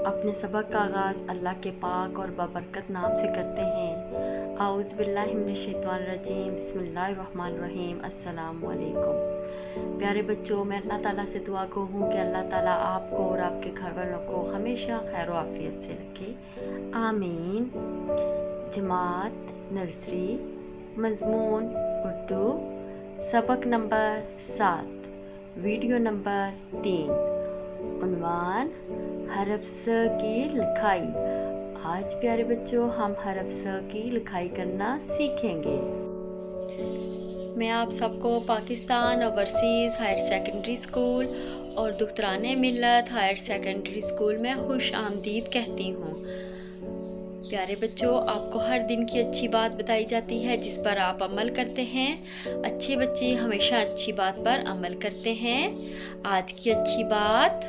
अपने सबक का आगाज़ अल्लाह के पाक और बाबरकत नाम से करते हैं। आऊज़ु बिल्लाहि मिनश शैतानिर रजीम, बिस्मिल्लाहिर्रहमानिर्रहीम। अस्सलामु अलैकुम। प्यारे बच्चों, मैं अल्लाह ताला से दुआ को हूँ कि अल्लाह ताला आपको और आपके घर वालों को हमेशा खैर व आफियत से रखे, आमीन। जमात नर्सरी, मज़मून उर्दू, सबक नंबर 7, वीडियो नंबर 3, उन्वान हरफ स की लिखाई। आज प्यारे बच्चों हम हरफ स की लिखाई करना सीखेंगे। मैं आप सबको Pakistan overseas higher secondary school और दुख्तराने मिल्लत हायर सेकेंडरी स्कूल में खुश आमदीद कहती हूँ। प्यारे बच्चों, आपको हर दिन की अच्छी बात बताई जाती है जिस पर आप अमल करते हैं। अच्छे बच्चे हमेशा अच्छी बात पर अमल करते हैं। आज की अच्छी बात,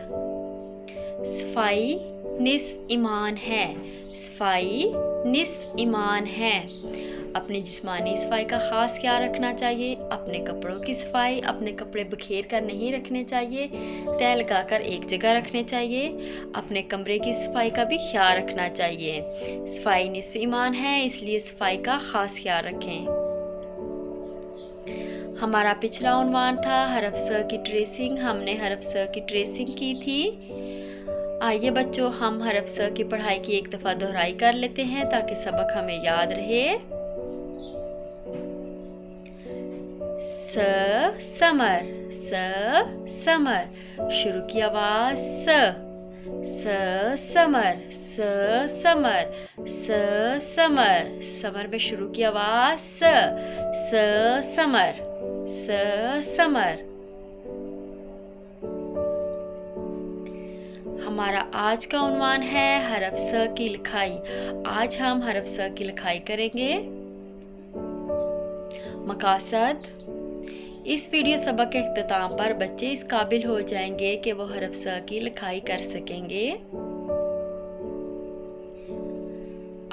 सफाई निस्फ ईमान है। सफाई निस्फ ईमान है। अपनी जिस्मानी सफाई का ख़ास ख्याल रखना चाहिए। अपने कपड़ों की सफाई, अपने कपड़े बखेर कर नहीं रखने चाहिए, तह लगाकर एक जगह रखने चाहिए। अपने कमरे की सफाई का भी ख्याल रखना चाहिए। सफाई निस्फ ईमान है, इसलिए सफाई का ख़ास ख्याल रखें। हमारा पिछला उन्वान था हरफ स की ट्रेसिंग। हमने हरफ स की ट्रेसिंग की थी। आइए बच्चों, हम हरफ स की पढ़ाई की एक दफ़ा दोहराई कर लेते हैं ताकि सबक हमें याद रहे। स समर, स समर। शुरू की आवाज स समर, स समर, स समर। समर में शुरू की आवाज स समर, स समर। हमारा आज का उन्वान है हरफ स की लिखाई। आज हम हरफ स की लिखाई करेंगे। मकासद, इस वीडियो सबक के इख्तिताम पर बच्चे इस काबिल हो जाएंगे कि वो हरफ स की लिखाई कर सकेंगे।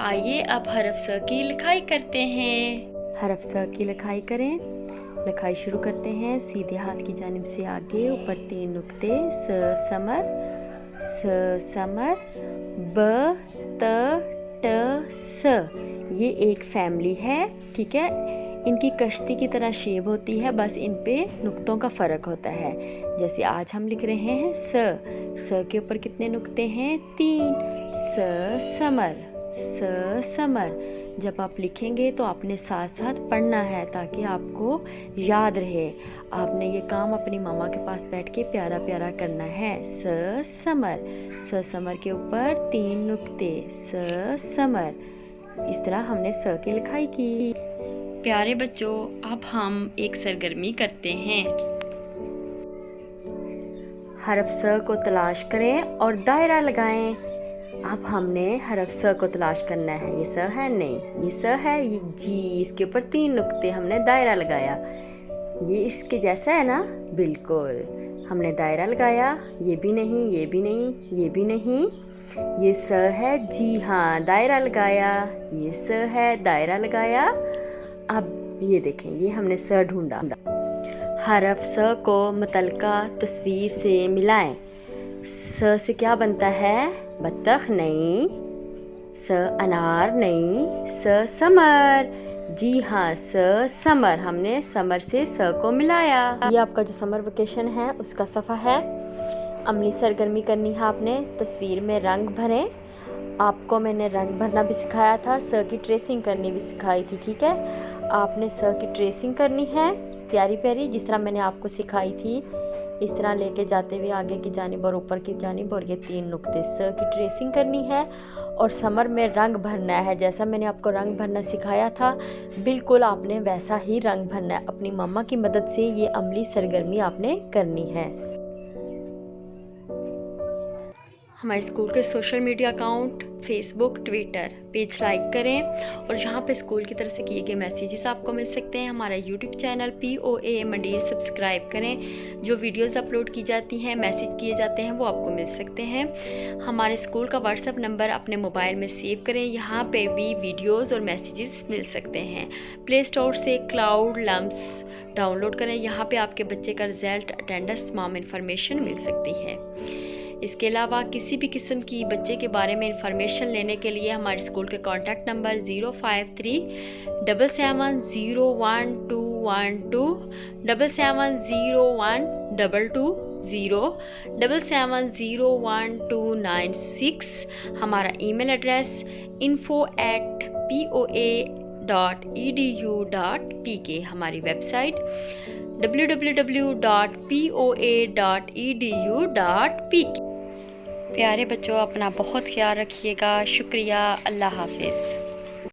आइए अब हरफ स की लिखाई करते हैं। हरफ स की लिखाई करें। लिखाई शुरू करते हैं। सीधे हाथ की जानिब से आगे ऊपर 3 नुक्ते, स समर, स समर, ब त ट स। ये एक फैमिली है, ठीक है। इनकी कश्ती की तरह शेप होती है, बस इन पे नुक्तों का फ़र्क होता है। जैसे आज हम लिख रहे हैं स के ऊपर कितने नुक्ते हैं? 3। स समर, स समर। जब आप लिखेंगे तो आपने साथ साथ पढ़ना है ताकि आपको याद रहे। आपने ये काम अपनी मामा के पास बैठ के प्यारा प्यारा करना है। स समर, स समर के ऊपर 3 नुक्ते, स समर। इस तरह हमने स की लिखाई की। प्यारे बच्चों, अब हम एक सरगर्मी करते हैं। हरफ स को तलाश करें और दायरा लगाएं। अब हमने हरफ स को तलाश करना है। ये स है? नहीं, ये स है। ये जी, इसके ऊपर 3 नुक्ते, हमने दायरा लगाया। ये इसके जैसा है ना? बिल्कुल, हमने दायरा लगाया। ये भी नहीं, ये भी नहीं, ये भी नहीं। ये स है, जी हाँ, दायरा लगाया। ये स है, दायरा लगाया। अब ये देखें, ये हमने स ढूंढा। हरफ स को मुतलका तस्वीर से मिलाएं। स से क्या बनता है? बत्तख नहीं, स अनार नहीं, स समर। जी हाँ, स समर। हमने समर से स को मिलाया। ये आपका जो समर वेकेशन है उसका सफ़ा है। अमली सरगर्मी करनी है आपने। तस्वीर में रंग भरें। आपको मैंने रंग भरना भी सिखाया था, स की ट्रेसिंग करनी भी सिखाई थी, ठीक है। आपने स की ट्रेसिंग करनी है प्यारी प्यारी, जिस तरह मैंने आपको सिखाई थी। इस तरह लेके जाते हुए आगे की जानिब और ऊपर की जानिब, और ये 3 नुक्ते, स की ट्रेसिंग करनी है। और समर में रंग भरना है, जैसा मैंने आपको रंग भरना सिखाया था बिल्कुल आपने वैसा ही रंग भरना है। अपनी मम्मा की मदद से ये अमली सरगर्मी आपने करनी है। हमारे स्कूल के social media account Facebook, Twitter page like करें और यहाँ पे स्कूल की तरफ से किए गए मैसेजेस आपको मिल सकते हैं। हमारा यूट्यूब चैनल POA मंडीर सब्सक्राइब करें। जो वीडियोस अपलोड की जाती हैं, मैसेज किए जाते हैं, वो आपको मिल सकते हैं। हमारे स्कूल का व्हाट्सएप नंबर अपने मोबाइल में सेव करें, यहाँ पे भी वीडियोस और मैसेजेस मिल सकते हैं। प्ले स्टोर से क्लाउड लम्स डाउनलोड करें, यहाँ पे आपके बच्चे का रिजल्ट, अटेंडेंस, तमाम इन्फॉर्मेशन मिल सकती है। اس کے علاوہ کسی بھی قسم کی بچے کے بارے میں انفارمیشن لینے کے لیے ہمارے اسکول کے کانٹیکٹ نمبر 05377012212 77012220 77012296. ہمارا ای میل ایڈریس info@poa.edu.pk. ہماری ویب سائٹ www.poa.edu.pk. پیارے بچوں اپنا بہت خیال رکھیے گا. شکریہ. اللہ حافظ.